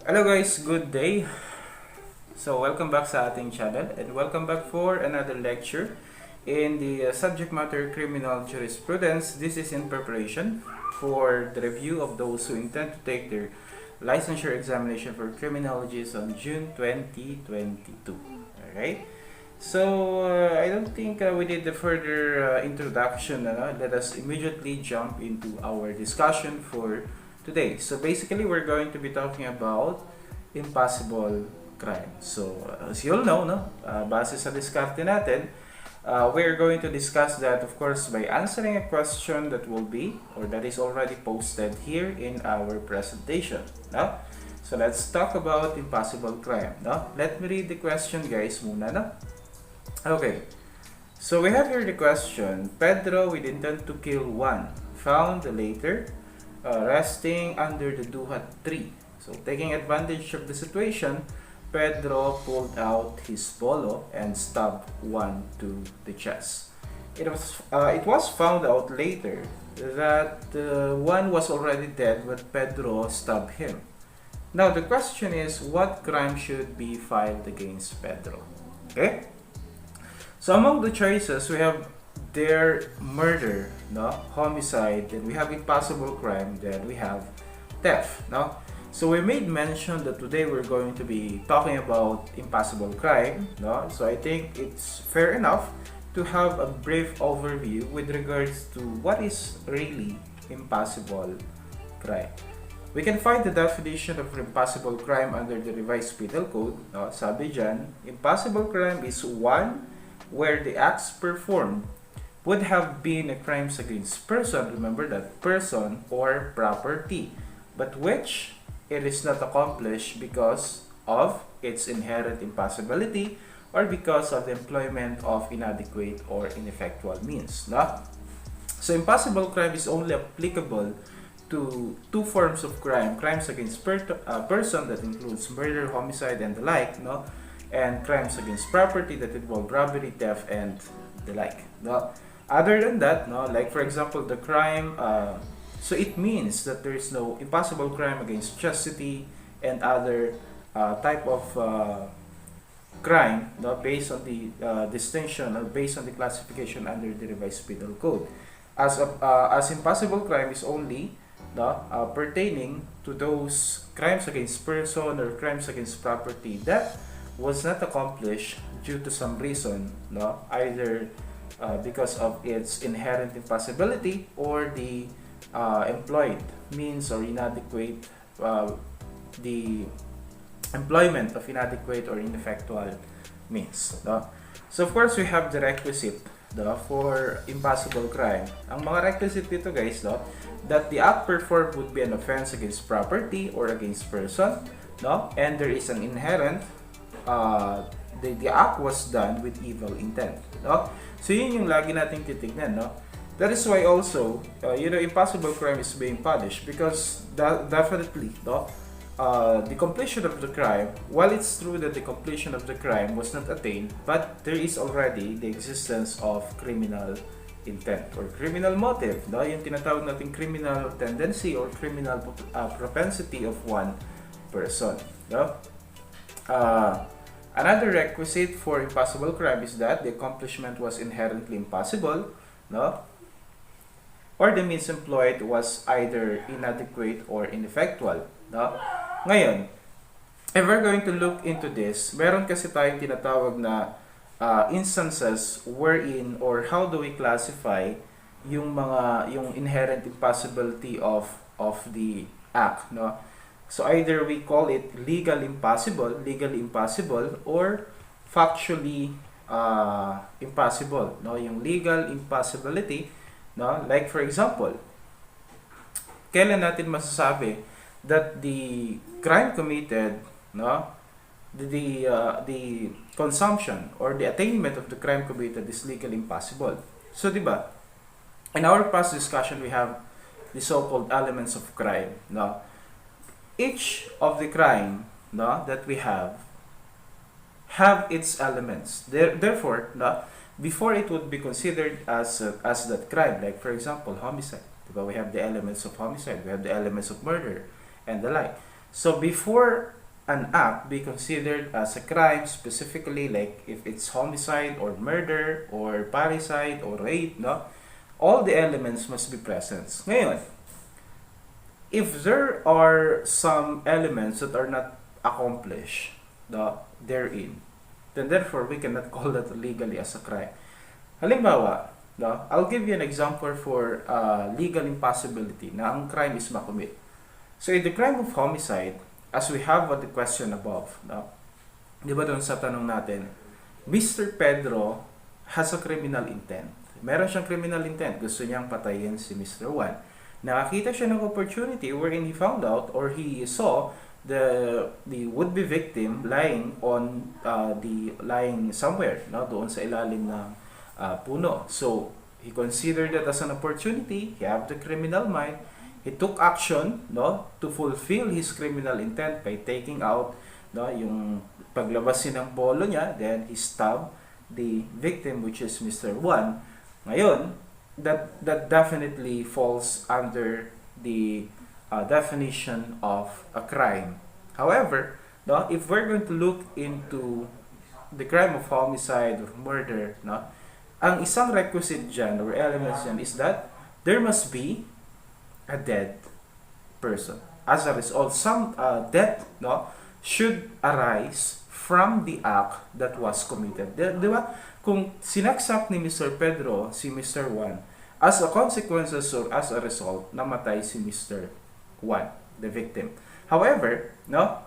Hello guys, good day. So welcome back sa ating channel and welcome back for another lecture in the subject matter criminal jurisprudence. This is in preparation for the review of those who intend to take their licensure examination for criminologists on June 2022. Alright? So I don't think we need the further introduction. Let us immediately jump into our discussion for today. So basically, we're going to be talking about impossible crime. So as you all know, base sa diskarte natin, we're going to discuss that, of course, by answering a question that will be, or that is already posted here in our presentation. No? So let's talk about impossible crime. No? Let me read the question, guys, muna. No? Okay. So we have here the question, Pedro with intent to kill one, found later resting under the duhat tree. So taking advantage of the situation, Pedro pulled out his polo and stabbed one to the chest. It was found out later that one was already dead when Pedro stabbed him. Now the question is, what crime should be filed against Pedro? Okay? So among the choices, we have their murder, homicide, then we have impossible crime, then we have theft. So we made mention that today we're going to be talking about impossible crime. So I think it's fair enough to have a brief overview with regards to what is really impossible crime. We can find the definition of impossible crime under the revised penal code. Sabi dyan, impossible crime is one where the acts performed would have been a crimes against person, remember that, person or property, but which it is not accomplished because of its inherent impossibility or because of the employment of inadequate or ineffectual means. So impossible crime is only applicable to two forms of crime: crimes against person, that includes murder, homicide, and the like, and crimes against property that involve robbery, theft, and the like. Other than that, like for example, the crime, so it means that there is no impossible crime against chastity and other type of crime, based on the distinction or based on the classification under the revised penal code. As impossible crime is only pertaining to those crimes against person or crimes against property that was not accomplished due to some reason, either because of its inherent impossibility or the employed means or inadequate, the employment of inadequate or ineffectual means. So of course we have the requisite for impossible crime. Ang mga requisite dito, guys, that the act performed would be an offense against property or against person, and there is an inherent the act was done with evil intent. So yun yung lagi nating titignan. That is why also, impossible crime is being punished because definitely, the completion of the crime, while it's true that the completion of the crime was not attained, but there is already the existence of criminal intent or criminal motive. Yung tinatawag nating criminal tendency or criminal propensity of one person. Another requisite for impossible crime is that the accomplishment was inherently impossible, or the means employed was either inadequate or ineffectual. Ngayon, if we're going to look into this, meron kasi tayong tinatawag na instances wherein or how do we classify yung inherent impossibility of the act. So either we call it legally impossible, or factually impossible. Yung legal impossibility, like for example, kailan natin masasabi that the crime committed, the consumption or the attainment of the crime committed is legally impossible. So, diba, in our past discussion, we have the so-called elements of crime. Each of the crime that we have its elements. Therefore, before it would be considered as that crime, like for example, homicide. We have the elements of homicide, we have the elements of murder, and the like. So before an act be considered as a crime, specifically like if it's homicide or murder or parricide or rape, no, all the elements must be present. Ngayon, if there are some elements that are not accomplished, no, therein, then therefore we cannot call that legally as a crime. Halimbawa, no, I'll give you an example for legal impossibility na ang crime is makumit. So in the crime of homicide, as we have what the question above, no, di ba doon sa tanong natin, Mr. Pedro has a criminal intent. Meron siyang criminal intent. Gusto niyang patayin si Mr. Juan. Nakakita siya ng opportunity wherein he found out or he saw the would-be victim lying on lying somewhere, no, doon sa ilalim ng puno. So he considered that as an opportunity. He have the criminal mind. He took action, no, to fulfill his criminal intent by taking out, no, yung paglabasin ng polo niya. Then he stabbed the victim, which is Mr. Juan. Ngayon, that definitely falls under the definition of a crime. However, no, if we're going to look into the crime of homicide or murder, no, ang isang requisite dyan or elements dyan is that there must be a dead person. As a result, some death, no, should arise from the act that was committed. Di ba? Kung sinaksak ni Mr. Pedro si Mr. Juan, as a consequences or as a result, namatay si Mr. Juan, the victim. However, no,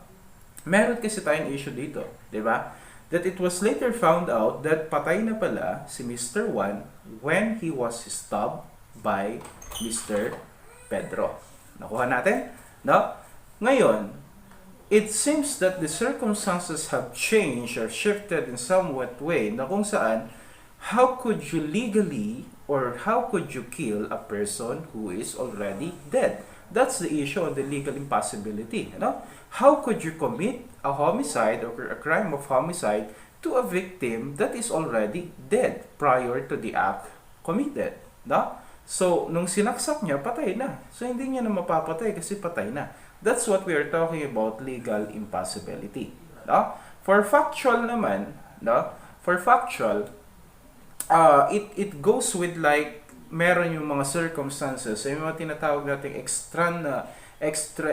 meron kasi tayong issue dito, di ba? That it was later found out that patay na pala si Mr. Juan when he was stabbed by Mr. Pedro. Nakuha natin? No? Ngayon, it seems that the circumstances have changed or shifted in somewhat way na kung saan, how could you legally or how could you kill a person who is already dead? That's the issue of the legal impossibility. You know? How could you commit a homicide or a crime of homicide to a victim that is already dead prior to the act committed? No? So, nung sinaksak niya, patay na. So, hindi niya na mapapatay kasi patay na. That's what we are talking about, legal impossibility. No? For factual naman, no? For factual, it goes with like, meron yung mga circumstances, yung mga tinatawag nating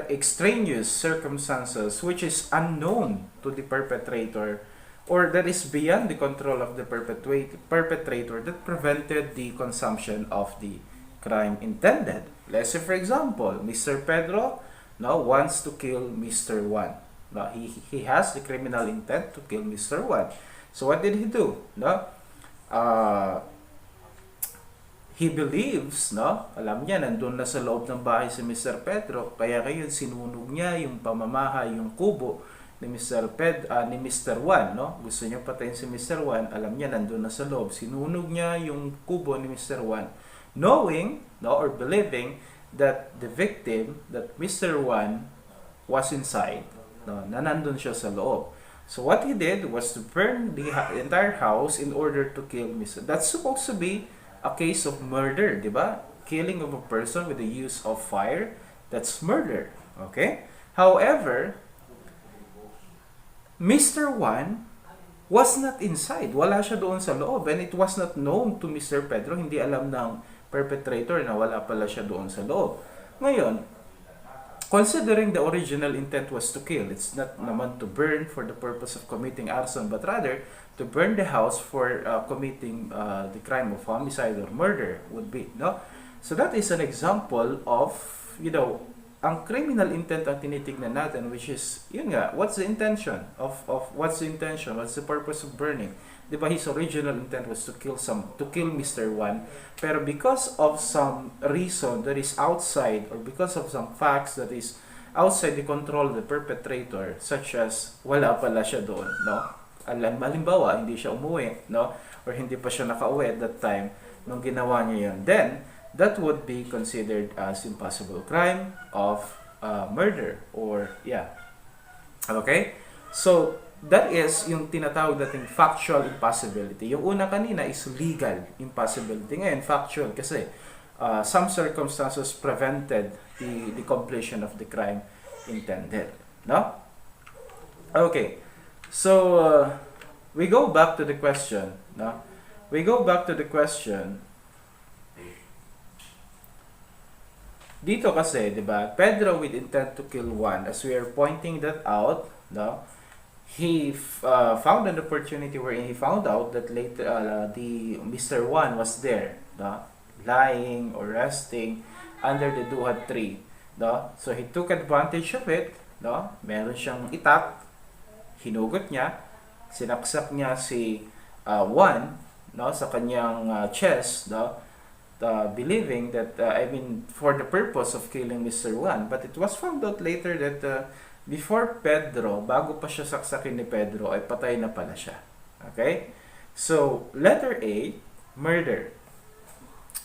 extraneous circumstances which is unknown to the perpetrator or that is beyond the control of the perpetrator that prevented the consumption of the crime intended. Let's say, for example, Mr. Pedro now wants to kill Mr. Juan. Now, he has the criminal intent to kill Mr. Juan. So what did he do? No? He believes, no? Alam niya, nandun na sa loob ng bahay si Mr. Pedro, kaya ngayon sinunog niya yung pamamahay, yung kubo ni ni Mr. Juan, no? Gusto niya patayin si Mr. Juan, alam niya nandun na sa loob. Sinunog niya yung kubo ni Mr. Juan, knowing, no, or believing that the victim, that Mr. Juan was inside, no, na nandun siya sa loob. So what he did was to burn the entire house in order to kill Mr. That's supposed to be a case of murder, di ba? Killing of a person with the use of fire, that's murder. Okay? However, Mr. Juan was not inside. Wala siya doon sa loob. And it was not known to Mr. Pedro. Hindi alam ng perpetrator na wala pala siya doon sa loob. Ngayon, considering the original intent was to kill, it's not naman to burn for the purpose of committing arson, but rather to burn the house for committing the crime of homicide or murder would be, no? So that is an example of, you know, ang criminal intent ang tinitignan natin, which is, yun nga, what's the intention of what's the intention, what's the purpose of burning? Diba, his original intent was to kill Mr. Juan, pero because of some reason that is outside, or because of some facts that is outside the control of the perpetrator, such as wala pala siya doon, no? Halimbawa, hindi siya umuwi, no? Or hindi pa siya nakauwi at that time nung ginawa niya yun, then that would be considered as impossible crime of murder, or yeah. Okay? So that is yung tinatawag nating factual impossibility. Yung una kanina is legal impossibility. Ngayon, factual kasi some circumstances prevented the completion of the crime intended. No? Okay. So, we go back to the question. No? We go back to the question. Dito kasi, di ba, Pedro with intent to kill one, as we are pointing that out, no? He found an opportunity wherein he found out that later the Mr. One was there, no? Lying or resting under the duhat tree, no? So he took advantage of it, no? Meron siyang itak, hinugot niya, sinaksak niya si One, no, sa kanyang chest, no? Believing that for the purpose of killing Mr. One, but it was found out later that before Pedro, bago pa siya saksakin ni Pedro, ay patay na pala siya. Okay? So, letter A, murder.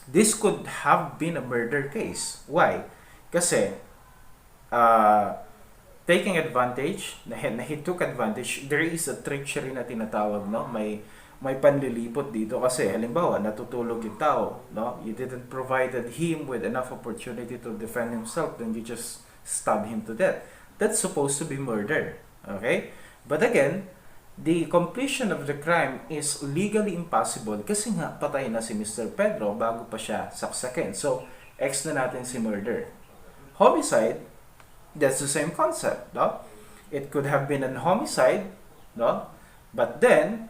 This could have been a murder case. Why? Kasi, taking advantage, he took advantage, there is a treachery na tinatawag, no? May panlilipot dito kasi halimbawa natutulog yung tao, no? You didn't provided him with enough opportunity to defend himself, then you just stab him to death. That's supposed to be murder. Okay? But again, the completion of the crime is legally impossible kasi nga patay na si Mr. Pedro bago pa siya saksakin. So, X na natin si murder. Homicide, that's the same concept, no? It could have been an homicide, no? But then,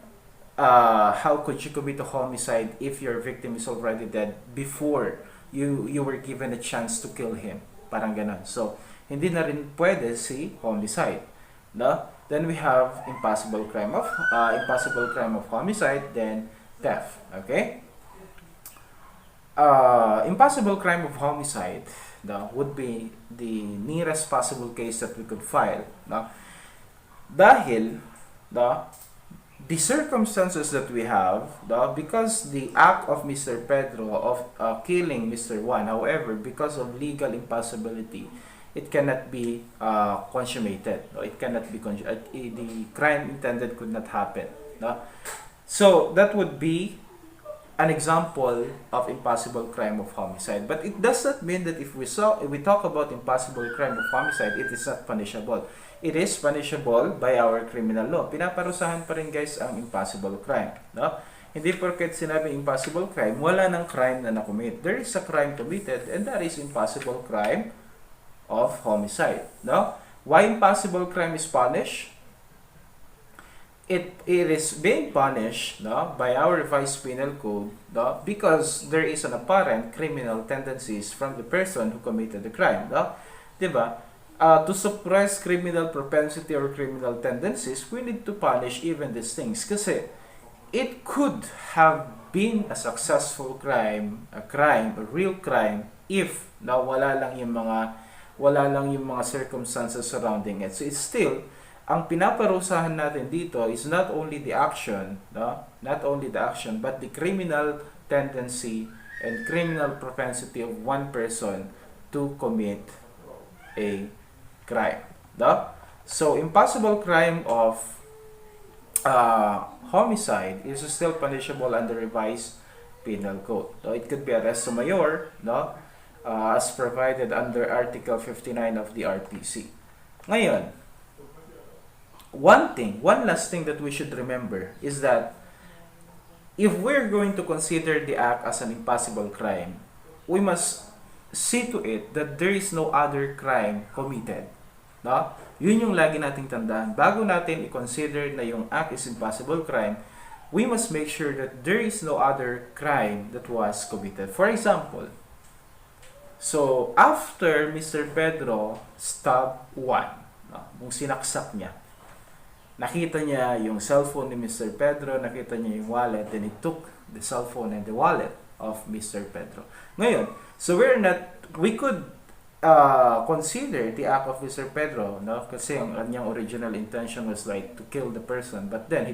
how could you commit a homicide if your victim is already dead before you were given a chance to kill him? Parang ganun. So, hindi na rin pwede si homicide, no? Then we have impossible crime of homicide, then theft. Okay? Impossible crime of homicide, no, would be the nearest possible case that we could file, no? Dahil, no, the circumstances that we have, because the act of Mr. Pedro of killing Mr. Juan, however, because of legal impossibility, it cannot be consummated. It cannot be the crime intended could not happen. So that would be an example of impossible crime of homicide. But it does not mean that if we talk about impossible crime of homicide, it is not punishable. It is punishable by our criminal law. Pinaparusahan pa rin guys ang impossible crime. No? Hindi porket sinabi impossible crime, wala ng crime na nakumit. There is a crime committed and that is impossible crime of homicide. No? Why impossible crime is punished? It is being punished, no, by our revised penal code, no, because there is an apparent criminal tendencies from the person who committed the crime. No? Diba? To suppress criminal propensity or criminal tendencies, we need to punish even these things. Kasi it could have been a successful crime, a real crime, if wala lang yung mga circumstances surrounding it. So it's still, ang pinaparusahan natin dito is not only the action, but the criminal tendency and criminal propensity of one person to commit a crime. So, impossible crime of homicide is still punishable under revised penal code. It could be arresto mayor, as provided under Article 59 of the RPC. Ngayon, one last thing that we should remember is that if we're going to consider the act as an impossible crime, we must see to it that there is no other crime committed. No? Yun yung lagi nating tandaan. Bago natin i-consider na yung act is impossible crime, we must make sure that there is no other crime that was committed. For example, so after Mr. Pedro stabbed Juan, nung sinaksak niya, nakita niya yung cellphone ni Mr. Pedro, nakita niya yung wallet, then he took the cellphone and the wallet of Mr. Pedro. Ngayon, so we could consider the act of Mr. Pedro, kasi ang kanyang original intention was like to kill the person, but then he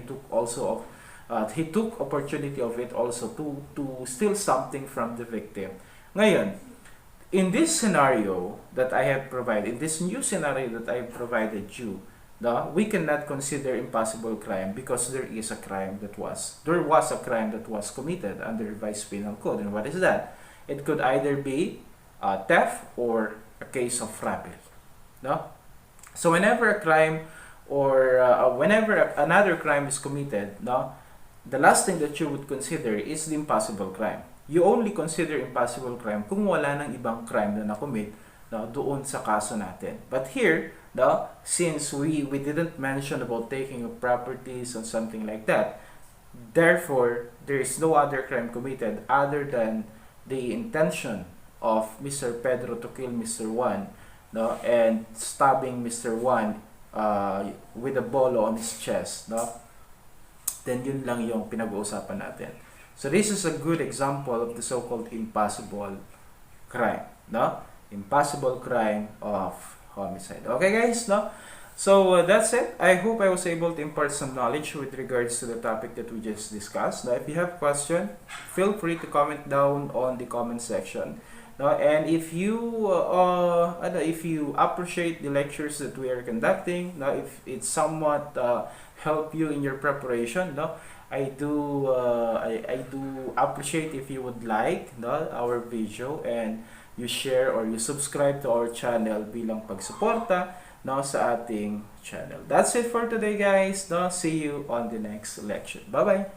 took opportunity of it also to steal something from the victim. Ngayon, in this scenario that I have provided, in this new scenario that I have provided you, we cannot consider impossible crime because there was a crime that was committed under revised penal code. And what is that? It could either be theft or a case of robbery. So whenever a crime or whenever another crime is committed, no, the last thing that you would consider is the impossible crime. You only consider impossible crime kung wala nang ibang crime na nakomit, no, doon sa kaso natin. But here, no, since we didn't mention about taking of properties or something like that, therefore there is no other crime committed other than the intention of Mr. Pedro to kill Mr. Juan, no, and stabbing Mr. Juan with a bolo on his chest, no. Then yun lang yung pinag-uusapan natin. So this is a good example of the so-called impossible crime, no? Impossible crime of homicide. Okay guys, no? So that's it. I hope I was able to impart some knowledge with regards to the topic that we just discussed. Now, if you have question, feel free to comment down on the comment section. No, and if you appreciate the lectures that we are conducting, no, if it somewhat help you in your preparation, no, I do appreciate if you would like, no, our video, and you share or you subscribe to our channel bilang pagsuporta, no, sa ating channel. That's it for today guys, no. See you on the next lecture. Bye bye.